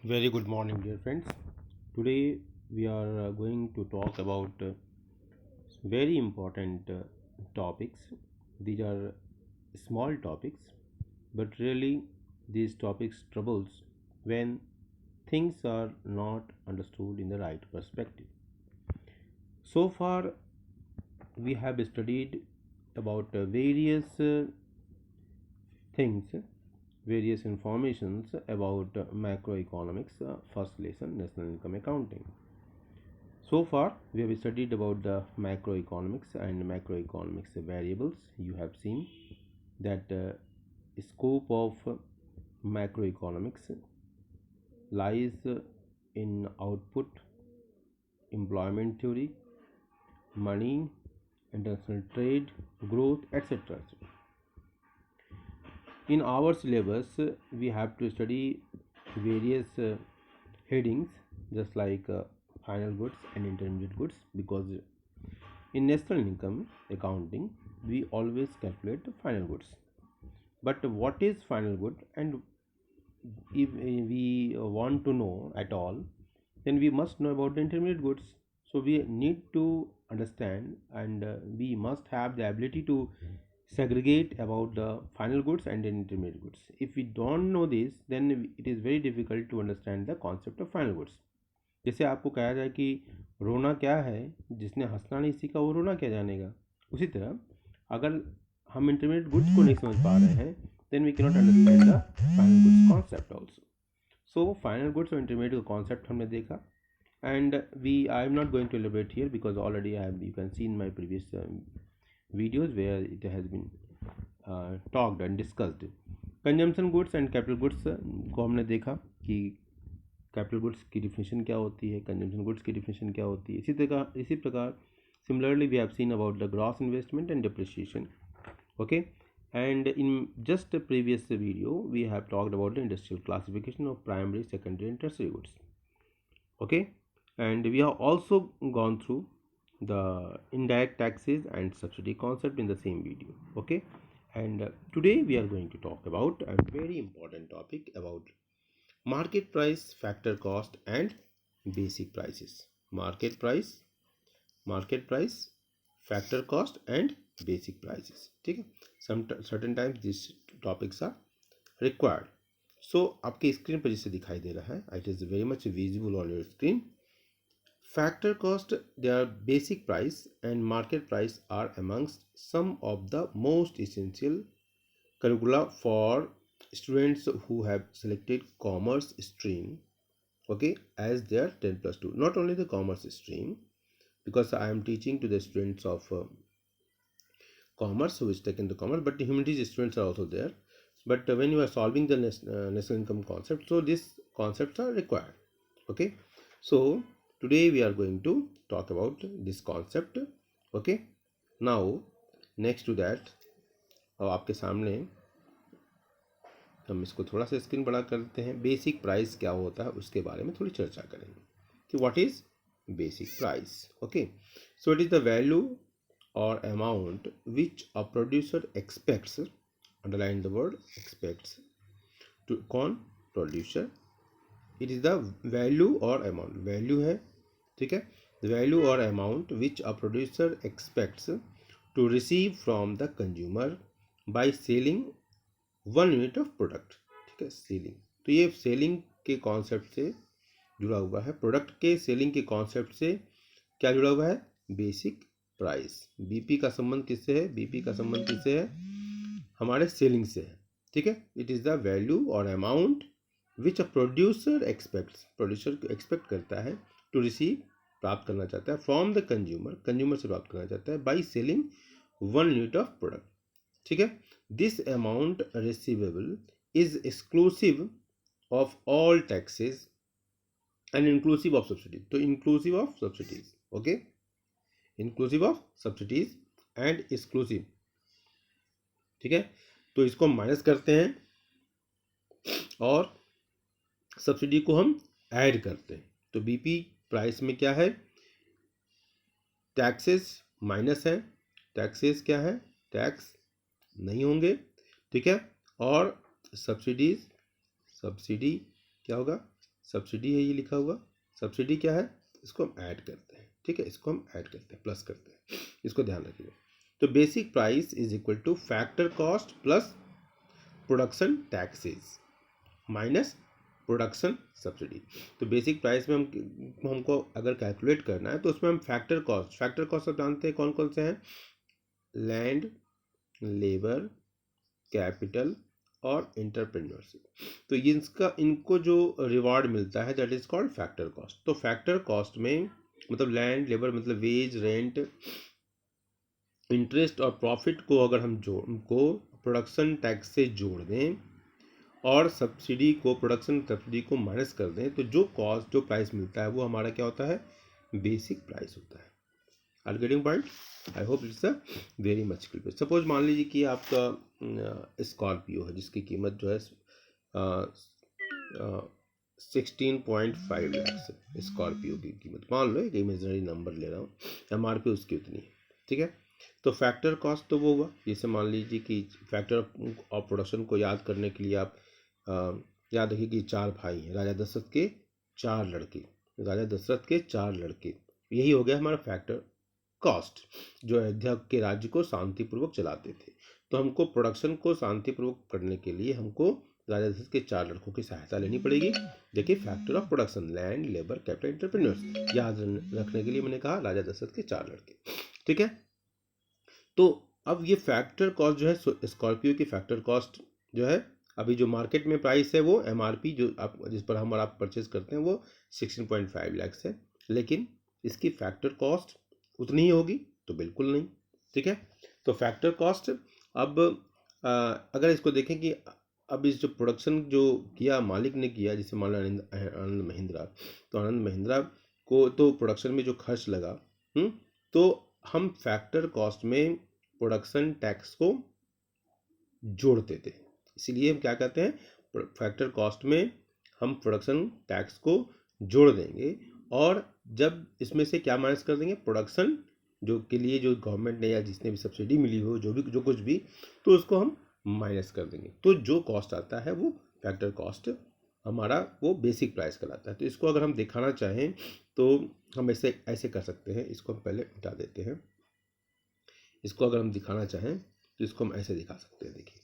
Very good morning, dear friends. Today we are going to talk about very important topics. These are small topics, but really these topics troubles when things are not understood in the right perspective. So far, we have studied about various things, various informations about macroeconomics. First lesson, national income accounting. So far, we have studied about the macroeconomics and macroeconomics variables. You have seen that scope of macroeconomics lies in output, employment theory, money, international trade, growth, etc. In our syllabus, we have to study various headings just like final goods and intermediate goods, because in national income accounting we always calculate the final goods. But what is final good, and if we want to know at all, then we must know about the intermediate goods. So we need to understand, and we must have the ability to segregate about the final goods and the intermediate goods. If we don't know this, then it is very difficult to understand the concept of final goods. जैसे आपको कहा जाए कि रोना क्या है, जिसने हंसना नहीं सीखा वो रोना क्या जानेगा, उसी तरह अगर हम इंटरमीडिएट गुड्स को नहीं समझ पा रहे हैं, then we cannot understand the final goods concept also. So final goods और intermediate का concept हमने देखा, and I am not going to elaborate here because already you can see in my previous videos where it has been talked and discussed. Consumption goods and capital goods को हमने देखा कि capital goods की definition क्या होती है, consumption goods की definition क्या होती है. इसी प्रकार similarly we have seen about the gross investment and depreciation. Okay, and in just a previous video we have talked about the industrial classification of primary, secondary and tertiary goods. Okay, and we have also gone through the indirect taxes and subsidy concept in the same video. Okay, and today we are going to talk about a very important topic about market price, factor cost and basic prices. Market price, factor cost and basic prices. ठीक है, certain times these topics are required. So आपके screen पर जिसे दिखाई दे रहा है, it is very much visible on your screen. Factor cost, their basic price and market price are amongst some of the most essential curricula for students who have selected commerce stream, okay, as their 10+2. Not only the commerce stream, because I am teaching to the students of commerce who is taken the commerce, but the humanities students are also there. But when you are solving the national income concept, so these concepts are required. Okay, so today we are going to talk about this concept. Okay, now next to that, आपके सामने हम इसको थोड़ा सा screen बड़ा करते हैं. Basic price क्या होता है उसके बारे में थोड़ी चर्चा करेंगे कि what is basic price. Okay, so it is the value or amount which a producer expects, underline the word expects, to कौन, producer. It is the value or amount, value है, ठीक है, the value or amount which a producer expects to receive from the consumer by selling one unit of product. ठीक है, selling, तो ये selling के concept से जुड़ा हुआ है, प्रोडक्ट के सेलिंग के कॉन्सेप्ट से क्या जुड़ा हुआ है, बेसिक प्राइस. बीपी का संबंध किससे है, बीपी का संबंध किससे है, हमारे सेलिंग से है. ठीक है, it is the value or amount which a producer aspects, producer expect करता है, टू रिसीव, प्राप्त करना चाहता है, फ्रॉम द कंज्यूमर, कंज्यूमर से प्राप्त करना चाहता है, by selling one unit of product. ठीक है, this amount receivable is exclusive of all taxes and inclusive of subsidies. तो inclusive of subsidies, okay, inclusive of subsidies and exclusive. ठीक है, तो इसको माइनस करते हैं और सब्सिडी को हम ऐड करते हैं. तो बीपी प्राइस में क्या है, टैक्सेस माइनस है, टैक्सेस क्या है, टैक्स नहीं होंगे. ठीक है, और सब्सिडीज, सब्सिडी क्या होगा, सब्सिडी है ये लिखा हुआ। सब्सिडी क्या है, इसको हम ऐड करते हैं, ठीक है, इसको हम ऐड करते हैं, प्लस करते हैं, इसको ध्यान रखिएगा। तो basic price is equal to factor cost plus production taxes minus production subsidy. तो बेसिक प्राइस में हमको अगर कैलकुलेट करना है तो उसमें हम फैक्टर कॉस्ट सब जानते हैं कौन कौन से हैं, लैंड, लेबर, कैपिटल और एंटरप्रेन्योरशिप। तो इनको जो रिवार्ड मिलता है that is called factor cost. तो फैक्टर कॉस्ट में मतलब लैंड, लेबर मतलब वेज, रेंट, इंटरेस्ट और प्रॉफिट को अगर हम प्रोडक्शन टैक्स से जोड़ दें और प्रोडक्शन सब्सिडी को माइनस कर दें तो जो प्राइस मिलता है वो हमारा क्या होता है, बेसिक प्राइस होता है। Are getting point? I hope it's a very much clear. Suppose मान लीजिए कि आपका स्कॉर्पियो है जिसकी कीमत जो है 16.5 लाख है। स्कॉर्पियो की कीमत मान लो, एक इमेजिनरी नंबर ले रहा हूँ, MRP उसकी उतनी है, ठीक है। तो फैक्टर कॉस्ट तो वो हुआ, जैसे मान लीजिए कि फैक्टर ऑफ प्रोडक्शन को याद करने के लिए आप याद रखिए कि 4 भाई हैं, राजा दशरथ के 4 लड़के, यही हो गया हमारा फैक्टर कॉस्ट जो अयोध्या के राज्य को शांतिपूर्वक चलाते थे। तो हमको प्रोडक्शन को शांतिपूर्वक करने के लिए हमको राजा दशरथ के 4 लड़कों की सहायता लेनी पड़ेगी। देखिए factor of production, land, labour, capital, entrepreneurs, याद रखने के लिए मैंने कहा राजा दशरथ के 4 लड़के, ठीक है। तो अब ये फैक्टर कॉस्ट जो है, स्कॉर्पियो की फैक्टर कॉस्ट जो है, अभी जो मार्केट में प्राइस है वो MRP जो आप जिस पर हम और आप परचेज करते हैं वो 16.5 लाख है, लेकिन इसकी फैक्टर कॉस्ट उतनी ही होगी तो बिल्कुल नहीं, ठीक है। तो फैक्टर कॉस्ट अब अगर इसको देखें कि अब इस जो प्रोडक्शन जो किया मालिक ने किया, जैसे मान लो आनंद महिंद्रा, तो आनंद महिंद्रा को तो प्रोडक्शन में जो खर्च लगा, तो हम फैक्टर कॉस्ट में प्रोडक्शन टैक्स को जोड़ते थे, इसीलिए हम क्या कहते हैं, फैक्टर कॉस्ट में हम प्रोडक्शन टैक्स को जोड़ देंगे और जब इसमें से क्या माइनस कर देंगे, प्रोडक्शन जो के लिए जो गवर्नमेंट ने या जिसने भी सब्सिडी मिली हो, जो कुछ भी, तो उसको हम माइनस कर देंगे। तो जो कॉस्ट आता है वो फैक्टर कॉस्ट हमारा वो बेसिक प्राइस कहलाता है। तो इसको अगर हम दिखाना चाहें तो हम ऐसे कर सकते हैं, इसको हम पहले हटा देते हैं। इसको अगर हम दिखाना चाहें तो इसको हम ऐसे दिखा सकते हैं, देखिए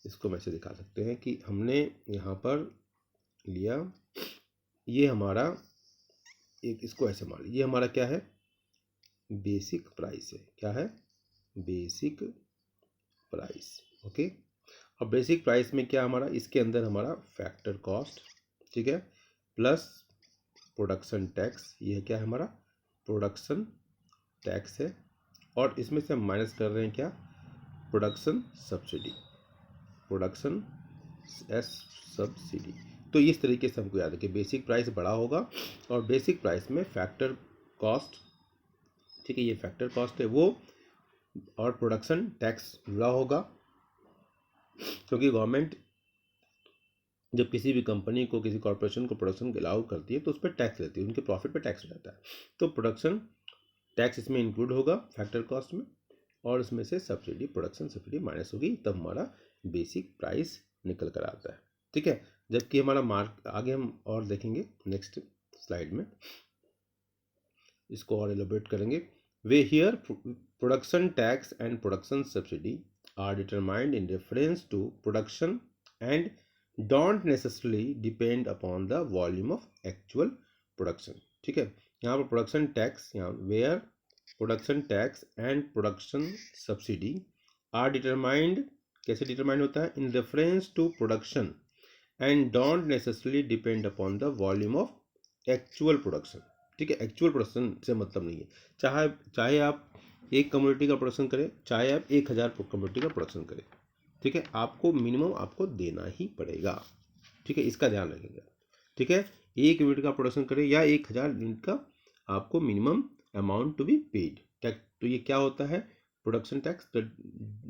इसको हम ऐसे दिखा सकते हैं कि हमने यहाँ पर लिया, ये हमारा एक, इसको ऐसे मान लीजिए, ये हमारा क्या है, बेसिक प्राइस है, क्या है, बेसिक प्राइस, ओके। अब बेसिक प्राइस में क्या हमारा, इसके अंदर हमारा फैक्टर कॉस्ट, ठीक है, प्लस प्रोडक्शन टैक्स, ये क्या है हमारा प्रोडक्शन टैक्स है, और इसमें से हम माइनस कर रहे हैं क्या, प्रोडक्शन सब्सिडी, प्रोडक्शन सब्सिडी। तो इस तरीके से हमको याद है कि बेसिक प्राइस बड़ा होगा और बेसिक प्राइस में फैक्टर कॉस्ट, ठीक है, ये फैक्टर कॉस्ट है वो, और प्रोडक्शन टैक्स जुड़ा होगा, क्योंकि गवर्नमेंट जब किसी भी कंपनी को, किसी कॉर्पोरेशन को प्रोडक्शन अलाउ करती है तो उस पर टैक्स लेती है, उनके प्रॉफिट पे टैक्स रहता है। तो प्रोडक्शन टैक्स इसमें इंक्लूड होगा फैक्टर कॉस्ट में, और इसमें से सब्सिडी, प्रोडक्शन सब्सिडी माइनस होगी, तब हमारा बेसिक प्राइस निकल कर आता है, ठीक है। जबकि हमारा मार्क आगे हम और देखेंगे नेक्स्ट स्लाइड में, इसको और एलोबरेट करेंगे। We here production tax and production subsidy are determined in reference to production and don't necessarily depend upon the volume of actual production, ठीक है। यहाँ पर प्रोडक्शन टैक्स, यहाँ where production tax and production subsidy are determined, कैसे determined होता है, in reference to production and don't necessarily depend upon the volume of actual production, ठीक है। एक्चुअल प्रोडक्शन से मतलब नहीं है, चाहे आप एक कम्युनिटी का प्रोडक्शन करें, चाहे आप 1000 कम्युनिटी का प्रोडक्शन करें, ठीक है, आपको मिनिमम आपको देना ही पड़ेगा, ठीक है, इसका ध्यान रखिएगा, ठीक है। 1 यूनिट का प्रोडक्शन करें या 1000 यूनिट का, आपको minimum amount to be paid tax. तो ये क्या होता है, प्रोडक्शन टैक्स। तो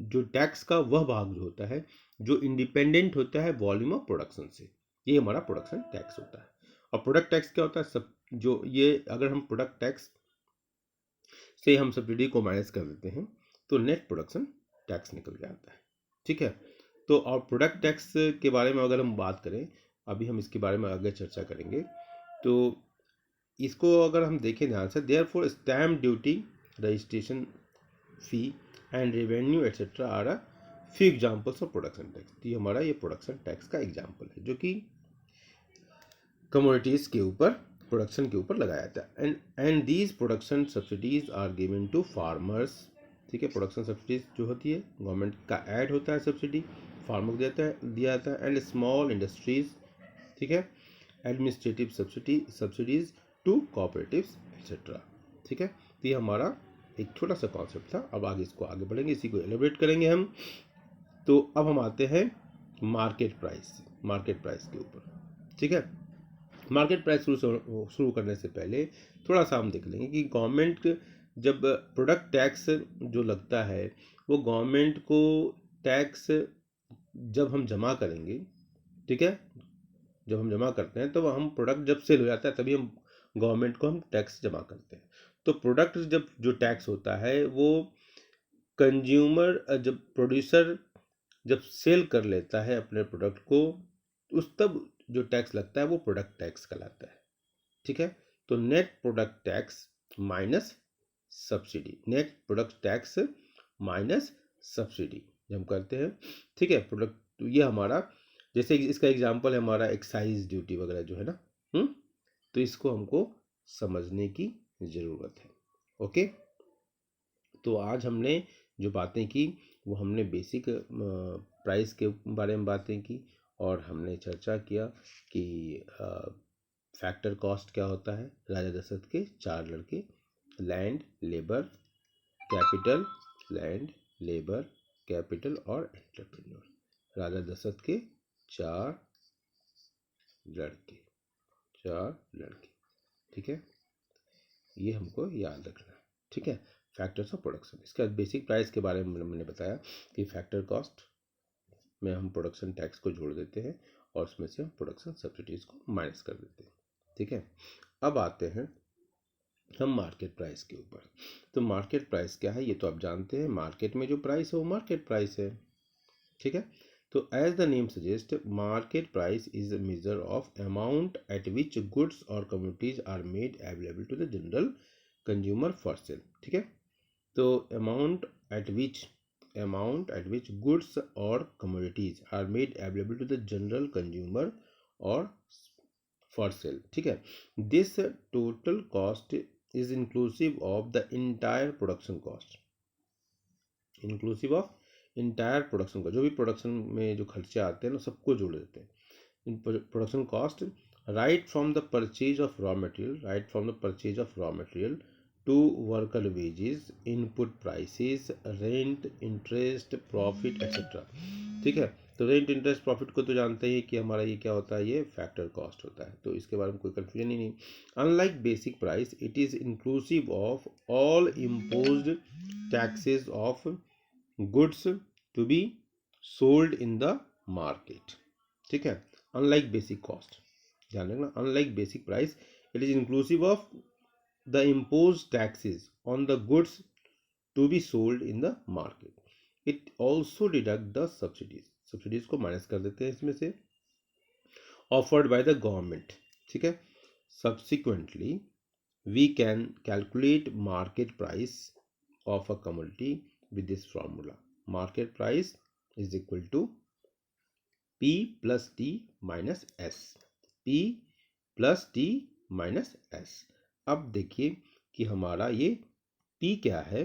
जो टैक्स का वह भाग जो होता है जो इंडिपेंडेंट होता है वॉल्यूम ऑफ प्रोडक्शन से, ये हमारा प्रोडक्शन टैक्स होता है। और प्रोडक्ट टैक्स क्या होता है, सब जो ये अगर हम प्रोडक्ट टैक्स से हम सब्सिडी को माइनस कर देते हैं तो नेट प्रोडक्शन टैक्स निकल के आता है, ठीक है। तो और प्रोडक्ट टैक्स के बारे में अगर हम बात करें अभी हम इसके बारे में आगे चर्चा करेंगे। तो इसको अगर हम देखें ध्यान से, therefore stamp duty, registration fee and revenue etcetera are a few examples of production tax. तो ये हमारा ये प्रोडक्शन टैक्स का एग्जाम्पल है जो कि कमोडिटीज़ के ऊपर, प्रोडक्शन के ऊपर लगाया जाता है। And these production subsidies are given to farmers. ठीक है, प्रोडक्शन सब्सिडीज जो होती है गवर्नमेंट का ऐड होता है, सब्सिडी फार्मर को दिया जाता है। एंड स्मॉल इंडस्ट्रीज, ठीक है, administrative subsidies to cooperatives etcetera. ठीक है, तो ये हमारा एक छोटा सा कॉन्सेप्ट था। अब आगे इसको आगे बढ़ेंगे, इसी को एलिब्रेट करेंगे हम। तो अब हम आते हैं मार्केट प्राइस के ऊपर। ठीक है, मार्केट प्राइस शुरू करने से पहले थोड़ा सा हम देख लेंगे कि गवर्नमेंट जब प्रोडक्ट टैक्स जो लगता है वो गवर्नमेंट को टैक्स जब हम जमा करेंगे, ठीक है, जब हम जमा करते हैं तो हम प्रोडक्ट जब सेल हो जाता है तभी हम गवर्नमेंट को हम टैक्स जमा करते हैं। तो प्रोडक्ट जब जो टैक्स होता है वो कंज्यूमर जब प्रोड्यूसर जब सेल कर लेता है अपने प्रोडक्ट को, उस तब जो टैक्स लगता है वो प्रोडक्ट टैक्स कहलाता है। ठीक है, तो net product tax minus subsidy, net product tax minus subsidy जब हम करते हैं। ठीक है, प्रोडक्ट, तो ये हमारा, जैसे इसका एग्जांपल है हमारा एक्साइज ड्यूटी वगैरह जो है ना, तो इसको हमको समझने की ज़रूरत है। ओके, तो आज हमने जो बातें की वो हमने बेसिक प्राइस के बारे में बातें की, और हमने चर्चा किया कि फैक्टर कॉस्ट क्या होता है। राजा दशरथ के 4 लड़के, land, labour, capital, land, labour, capital और एंटरप्रेन्योर। राजा दशरथ के 4 लड़के, ठीक है, ये हमको याद रखना है। ठीक है, फैक्टर्स ऑफ प्रोडक्शन। इसके बाद बेसिक प्राइस के बारे में मैंने बताया कि फैक्टर कॉस्ट में हम प्रोडक्शन टैक्स को जोड़ देते हैं और उसमें से हम प्रोडक्शन सब्सिडीज को माइनस कर देते हैं। ठीक है, अब आते हैं हम मार्केट प्राइस के ऊपर। तो मार्केट प्राइस क्या है ये तो आप जानते हैं, मार्केट में जो प्राइस है वो मार्केट प्राइस है। ठीक है, तो as the name suggest, market price is a measure of amount at which goods और commodities are made available to the general consumer for sale. ठीक है, तो अमाउंट एट विच गुड्स और commodities are made available to the general consumer और for sale. ठीक है, this total cost is inclusive of the entire production cost, inclusive of entire production का, जो भी प्रोडक्शन में जो खर्चे आते हैं ना सबको जोड़ देते हैं इन production cost. Right from the purchase of raw material to worker wages, input prices, rent, interest, profit etcetera. ठीक है, तो रेंट, इंटरेस्ट, प्रॉफिट को तो जानते ही कि हमारा ये क्या होता है, ये फैक्टर कॉस्ट होता है, तो इसके बारे में कोई कन्फ्यूजन ही नहीं। Unlike basic price, it is inclusive of all imposed taxes of goods to be sold in the market. ठीक है, अनलाइक बेसिक कॉस्ट, ध्यान रखना, unlike basic price, it is inclusive of the imposed taxes on the goods to be sold in the market. It also deduct the subsidies को minus कर देते हैं इसमें से, offered by the government. ठीक है, subsequently we can calculate market price of a commodity with this formula. Market price is equal to P plus T minus S, P plus T minus S। अब देखिए कि हमारा ये P क्या है,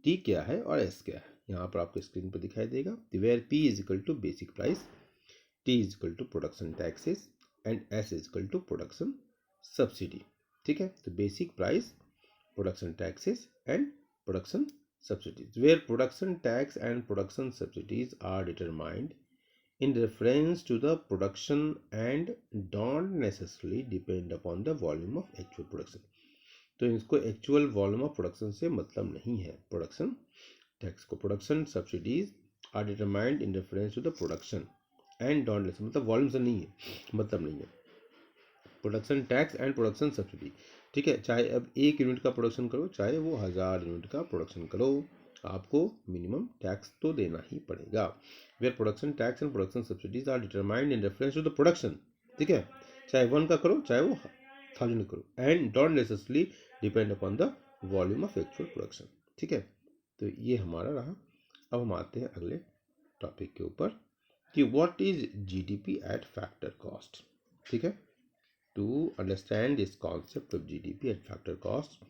T क्या है और S क्या है, यहाँ पर आपको स्क्रीन पर दिखाई देगा। Where P is equal to basic price, T is equal to production taxes and S is equal to production subsidy. ठीक है, तो basic price, production taxes and production subsidies, where production tax and production subsidies are determined in reference to the production and don't necessarily depend upon the volume of actual production। तो इसको actual volume of production से मतलब नहीं है production tax को। Production subsidies are determined in reference to the production and don't, मतलब volume से नहीं है, मतलब नहीं है, production tax and production subsidy. ठीक है, चाहे अब 1 यूनिट का प्रोडक्शन करो, चाहे वो 1000 यूनिट का प्रोडक्शन करो, आपको मिनिमम टैक्स तो देना ही पड़ेगा। Where production tax and production subsidies are determined in reference to the production, ठीक है, चाहे 1 का करो चाहे वो 1000 करो, and don't necessarily depend upon the volume of actual production, ठीक है। तो ये हमारा रहा। अब हम आते हैं अगले टॉपिक के ऊपर कि what is GDP at factor cost, ठीक है। To understand this concept of GDP at factor cost,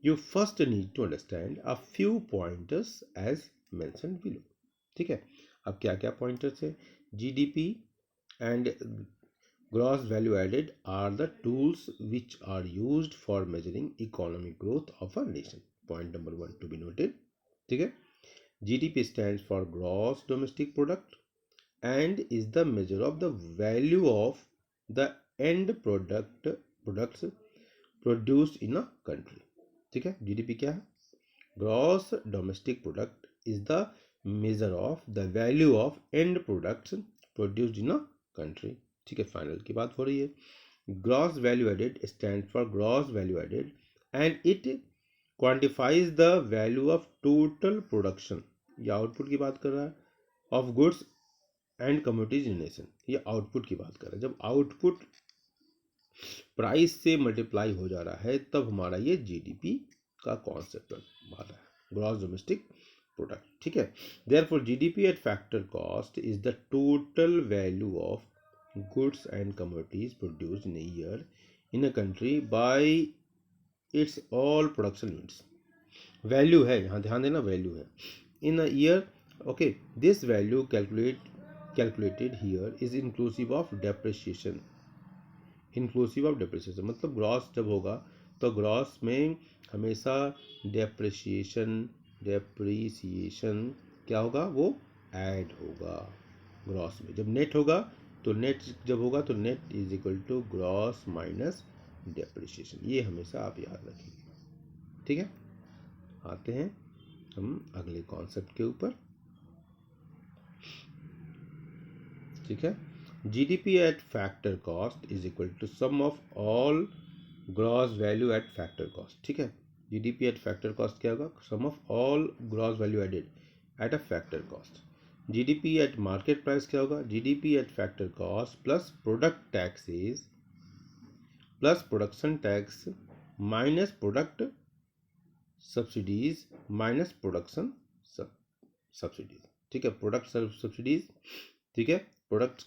you first need to understand a few pointers as mentioned below, ठीक है। अब क्या क्या पॉइंटर्स है? GDP and gross value added are the tools which are used for measuring economic growth of a nation. Point number 1 to be noted, ठीक है। GDP stands for gross domestic product and is the measure of the value of the end products produced in a country, ठीक है। GDP क्या है? Gross domestic product is the measure of the value of end products produced in a country, ठीक है। Final की बात हो रही है। Gross value added stand for gross value added and it quantifies the value of total production, ये output की बात कर रहा है, of goods and commodities in nation, ये आउटपुट की बात कर रहा है। जब आउटपुट प्राइस से मल्टीप्लाई हो जा रहा है तब हमारा ये जीडीपी का कॉन्सेप्ट आ रहा है, ग्रॉस डोमेस्टिक प्रोडक्ट, ठीक है। Therefore GDP at factor cost is the total value of goods and commodities produced in a year in a country by its all production units. Value है, यहाँ ध्यान देना, value है in a year, okay. This value calculated here is inclusive of depreciation, inclusive of depreciation, मतलब gross जब होगा तो gross में हमेशा डेप्रिसिएशन क्या होगा? वो ऐड होगा ग्रॉस में। जब नेट होगा तो नेट जब होगा तो net is equal to gross minus depreciation, ये हमेशा आप याद रखिए, ठीक है। आते हैं हम अगले कॉन्सेप्ट के ऊपर, ठीक है। GDP at factor cost is equal to sum of all gross value at factor cost, ठीक है। जीडीपी एट फैक्टर कॉस्ट क्या होगा? Sum of all gross value added at a factor cost. GDP at market price क्या होगा? GDP at factor cost plus product taxes plus production tax minus product subsidies minus production subsidies, ठीक है। Product subsidies, ठीक है। Product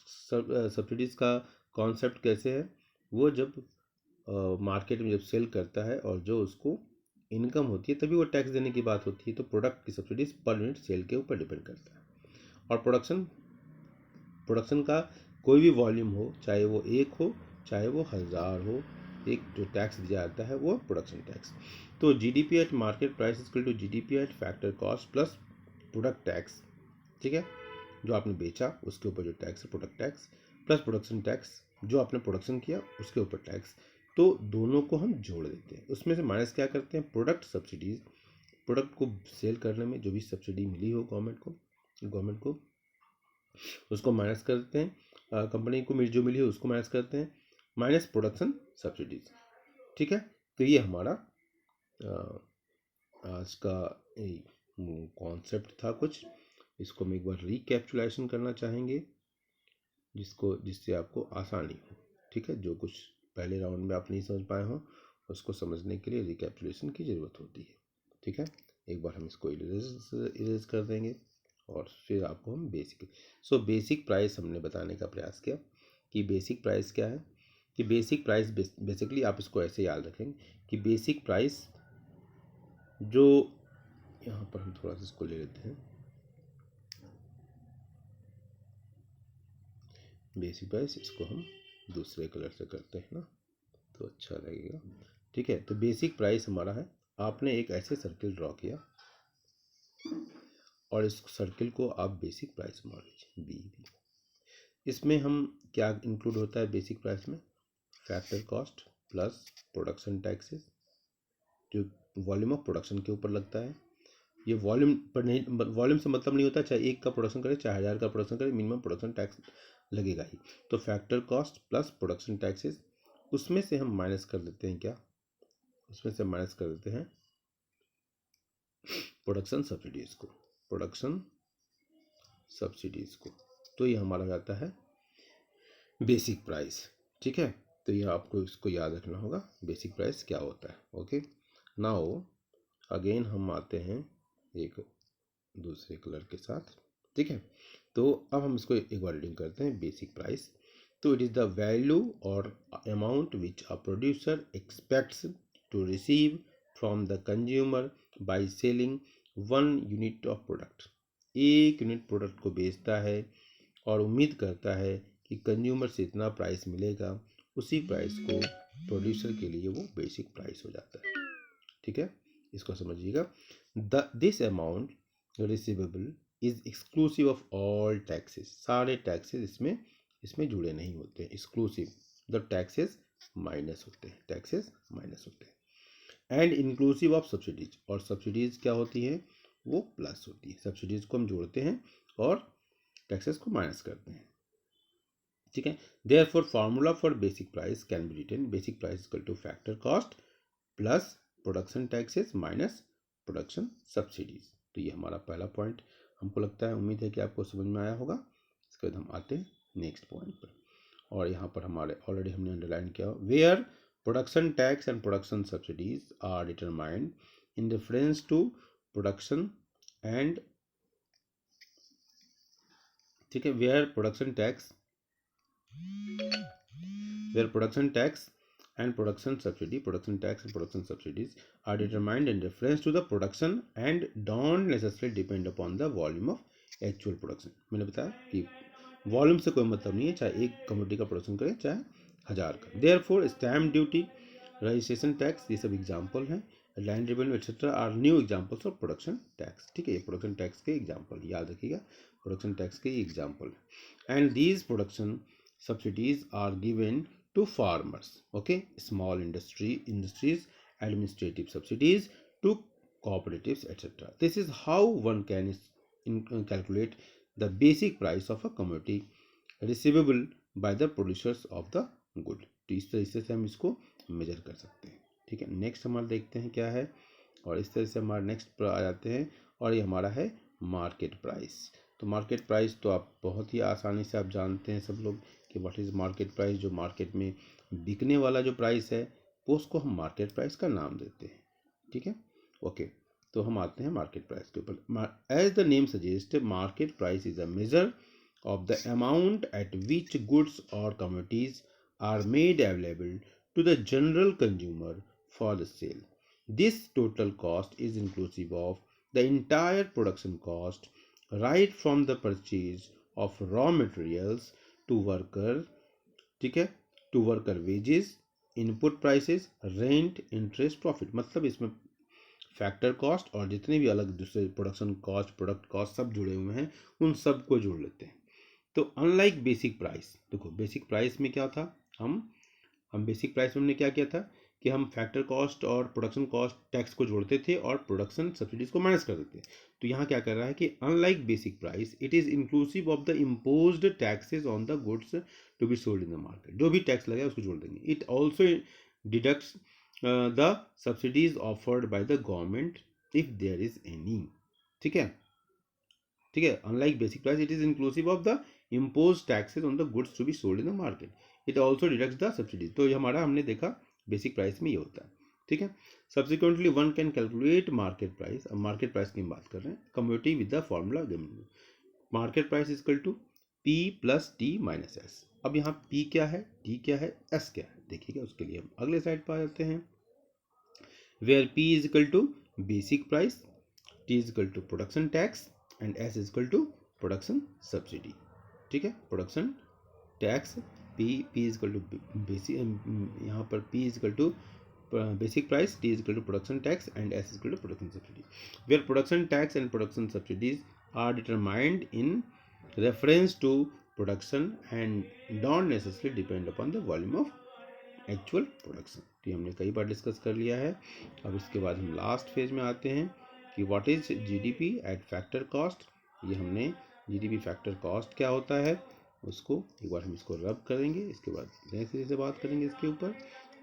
subsidies का concept कैसे है? वो जब मार्केट में जब सेल करता है और जो उसको इनकम होती है तभी वो टैक्स देने की बात होती है, तो प्रोडक्ट की सब्सिडीज पर यूनिट सेल के ऊपर डिपेंड करता है। और प्रोडक्शन का कोई भी वॉल्यूम हो, चाहे वो 1 हो चाहे वो 1000 हो, एक जो टैक्स दिया जाता है वो प्रोडक्शन टैक्स। तो GDP at market price equal to GDP at factor cost plus product tax, ठीक है। जो आपने बेचा उसके ऊपर जो टैक्स है product tax, plus production tax जो आपने प्रोडक्शन किया उसके ऊपर टैक्स, तो दोनों को हम जोड़ देते हैं। उसमें से माइनस क्या करते हैं? प्रोडक्ट सब्सिडीज, प्रोडक्ट को सेल करने में जो भी सब्सिडी मिली हो गवर्नमेंट को उसको माइनस कर देते हैं, कंपनी को जो मिली हो उसको माइनस करते हैं, माइनस प्रोडक्शन सब्सिडीज, ठीक है। तो ये हमारा आज का कॉन्सेप्ट था कुछ, इसको हम एक बार रिकैप्चुलेशन करना चाहेंगे जिससे आपको आसानी हो, ठीक है। जो कुछ पहले राउंड में आप नहीं समझ पाए हो उसको समझने के लिए रिकैप्चुलेशन की ज़रूरत होती है, ठीक है। एक बार हम इसको इरेज कर देंगे और फिर आपको हम बेसिक प्राइस हमने बताने का प्रयास किया कि बेसिक प्राइस क्या है। कि बेसिक प्राइस बेसिकली आप इसको ऐसे याद रखेंगे कि बेसिक प्राइस जो, यहाँ पर हम थोड़ा सा इसको ले लेते हैं, बेसिक प्राइस इसको हम दूसरे कलर से करते हैं ना तो अच्छा लगेगा, ठीक है। तो बेसिक प्राइस हमारा है, आपने एक ऐसे सर्किल ड्रॉ किया और इस सर्किल को आप बेसिक प्राइस मान लीजिए बी। इसमें हम क्या इंक्लूड होता है बेसिक प्राइस में? Factor cost plus production taxes जो वॉल्यूम ऑफ प्रोडक्शन के ऊपर लगता है। ये वॉल्यूम पर नहीं, वॉल्यूम से मतलब नहीं होता, चाहे 1 का प्रोडक्शन करे चाहे 1000 का प्रोडक्शन करे, मिनिमम प्रोडक्शन टैक्स लगेगा ही। तो factor cost plus production taxes, उसमें से हम माइनस कर देते हैं क्या? उसमें से माइनस कर देते हैं प्रोडक्शन सब्सिडीज को, प्रोडक्शन सब्सिडीज को। तो ये हमारा जाता है बेसिक प्राइस। ठीक है, तो ये आपको इसको याद रखना होगा बेसिक प्राइस क्या होता है। ओके, नाउ अगेन हम आते हैं एक दूसरे कलर के साथ। ठीक है, तो अब हम इसको एक बार रीडिंग करते हैं। बेसिक प्राइस, तो it is the value or amount which a producer expects to receive from the consumer by selling 1 unit of product. 1 unit product को बेचता है और उम्मीद करता है कि कंज्यूमर से इतना प्राइस मिलेगा, उसी प्राइस को प्रोड्यूसर के लिए वो बेसिक प्राइस हो जाता है। ठीक है, इसको समझिएगा। This amount receivable is exclusive of all taxes. सारे टैक्सेस इसमें जुड़े नहीं होते हैं, एक्सक्लूसिव। द टैक्सेस माइनस होते हैं, टैक्सेस माइनस होते हैं। एंड इंक्लूसिव ऑफ सब्सिडीज, और सब्सिडीज क्या होती है, वो प्लस होती है। सब्सिडीज को हम जोड़ते हैं और टैक्सेस को माइनस करते हैं। ठीक है, therefore formula for basic price can be written basic price equal to factor cost plus production taxes minus production subsidies. तो ये हमारा पहला पॉइंट हमको लगता है, उम्मीद है कि आपको समझ में आया होगा। इसके बाद हम आते हैं नेक्स्ट पॉइंट पर, और यहाँ पर हमारे ऑलरेडी हमने अंडरलाइन किया, where production tax and production subsidies are determined in reference to production and, ठीक है, where production tax and production subsidies are determined in reference to the production and don't necessarily depend upon the volume of actual production। मैंने बताया कि volume से कोई मतलब नहीं है, चाहे एक कमोडिटी का प्रोडक्शन करें चाहे 1000 का। Therefore stamp duty, registration tax, ये सब एग्जाम्पल हैं। Land revenue etcetera are new examples of production tax. ठीक है, ये प्रोडक्शन टैक्स के एग्जाम्पल, याद रखिएगा, प्रोडक्शन टैक्स के example. And these production subsidies are given to farmers, okay, small industries, administrative subsidies to cooperatives, etc. This is how one can calculate the basic price of a commodity receivable by the producers of the good। तो इस तरीके से हम इसको major कर सकते हैं। ठीक है, नेक्स्ट हमारा देखते हैं क्या है, और इस तरह से हमारा नेक्स्ट पर आ जाते हैं, और ये हमारा है मार्केट प्राइस। तो मार्केट प्राइस तो आप बहुत ही आसानी से आप जानते हैं सब लोग कि व्हाट इज़ मार्केट प्राइस। जो मार्केट में बिकने वाला जो प्राइस है वो उसको हम मार्केट प्राइस का नाम देते हैं। ठीक है, ओके, तो हम आते हैं मार्केट प्राइस के ऊपर। As the name suggest, market price is a measure of the amount at which goods or commodities are made available to the general consumer for the sale. This total cost is inclusive of the entire production cost, right from the purchase of raw materials to worker, ठीक है, to worker wages, input prices, rent, interest, profit। मतलब इसमें factor cost और जितने भी अलग दूसरे production cost, product cost सब जुड़े हुए हैं, उन सब को जोड़ लेते हैं। तो अनलाइक बेसिक प्राइस, देखो बेसिक प्राइस में क्या था, हम बेसिक प्राइस में हमने क्या किया था कि हम फैक्टर कॉस्ट और प्रोडक्शन कॉस्ट टैक्स को जोड़ते थे और प्रोडक्शन सब्सिडीज को माइनस कर देते। तो यहाँ क्या कर रहा है कि unlike basic price, it is inclusive of the imposed taxes on the goods to be sold in the market. जो भी टैक्स लगा उसको जोड़ देंगे। It also deducts the subsidies offered by the government if there is any. ठीक है, ठीक है, unlike basic price it is inclusive of the impose taxes on the goods to be sold in the market. It also deducts the subsidies. तो ये हमारा हमने देखा basic price में ये होता है। ठीक है, subsequently one can calculate market price. अब मार्केट प्राइस की हम बात कर रहे हैं, community with the formula given. Market price is equal to P plus T minus S. अब यहाँ पी क्या है, टी क्या है, एस क्या है, देखिएगा। उसके लिए हम अगले साइड पर आ जाते हैं, where P is equal to basic price, T is equal to production tax and S is equal to production subsidy. ठीक है, production tax, P is equal to basic, यहाँ पर P is equal to basic price, T is equal to production tax and S is equal to production subsidy. Where production tax and production subsidies are determined in reference to production and don't necessarily depend upon the volume of actual production. तो हमने कई बार discuss कर लिया है। अब इसके बाद हम लास्ट फेज में आते हैं कि what is GDP at factor cost. ये हमने जीडीपी फैक्टर कॉस्ट क्या होता है उसको एक बार हम इसको रब करेंगे, इसके बाद नए सिरे से बात करेंगे इसके ऊपर।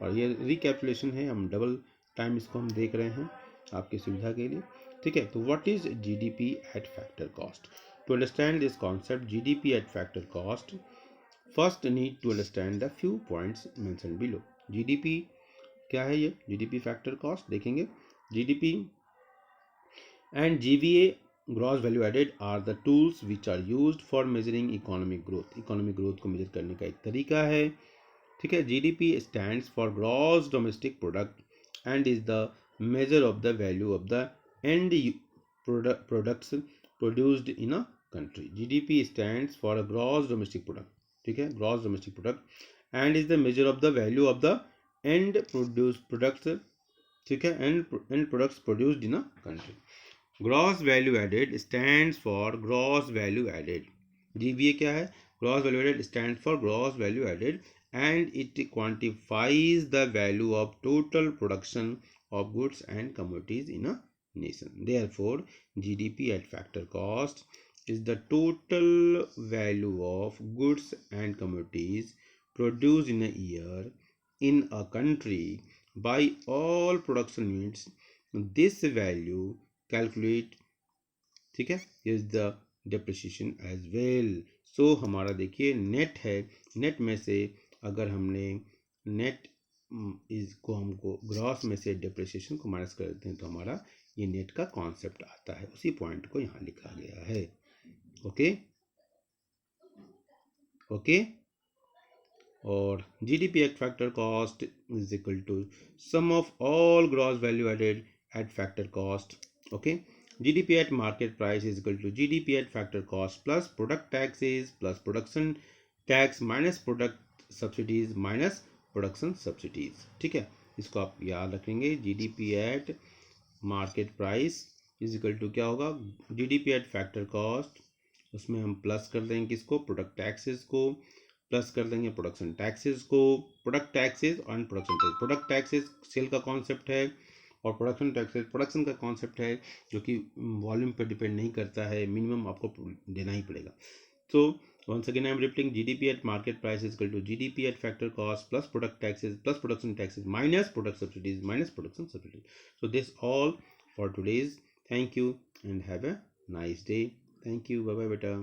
और ये रिकैपिटुलेशन है, हम डबल टाइम इसको हम देख रहे हैं। आपकी सुविधा के लिए, ठीक है। तो what is GDP at factor cost? To understand this concept GDP at factor cost, first need to understand the few points mention below. GDP क्या है? ये जीडीपी फैक्टर कॉस्ट देखेंगे। GDP and GVA, gross value added, are the tools which are used for measuring economic growth. Economic growth को measure करने का एक तरीका है, ठीक है। GDP stands for gross domestic product and is the measure of the value of the end products produced in a country. GDP stands for a gross domestic product, ठीक है, gross domestic product and is the measure of the value of the end products, ठीक है, end products produced in a country. Gross value added stands for gross value added. GVA क्या है? Gross value added stands for gross value added and it quantifies the value of total production of goods and commodities in a nation. Therefore, GDP at factor cost is the total value of goods and commodities produced in a year in a country by all production units. This value calculate, ठीक है, is the depreciation as well. So हमारा देखिए net है, net में से अगर हमने net इसको हमको ग्रॉस में से डेप्रिसिएशन को माइनस कर देते हैं तो हमारा ये नेट का कॉन्सेप्ट आता है। उसी पॉइंट को यहाँ लिखा गया है। Okay okay. और GDP at factor cost is equal to sum of all gross value added at factor cost. Okay. GDP at market price is equal to GDP at factor cost plus product taxes plus production tax minus product subsidies minus production subsidies, ठीक है। इसको आप याद रखेंगे। GDP at market price is equal to क्या होगा? GDP at factor cost, उसमें हम प्लस कर देंगे किसको? प्रोडक्ट टैक्सेस को, प्लस कर देंगे प्रोडक्शन टैक्सेस को। प्रोडक्ट टैक्सेस और production tax, product taxes sale का कॉन्सेप्ट है और प्रोडक्शन टैक्सेस प्रोडक्शन का कॉन्सेप्ट है, जो कि वॉल्यूम पर डिपेंड नहीं करता है, मिनिमम आपको देना ही पड़ेगा। सो once again I am repeating, GDP at market price is equal to GDP at factor cost plus product taxes plus production taxes minus product subsidies minus production subsidies. So this all for today's. Thank you and have a nice day. Thank you. Bye bye beta.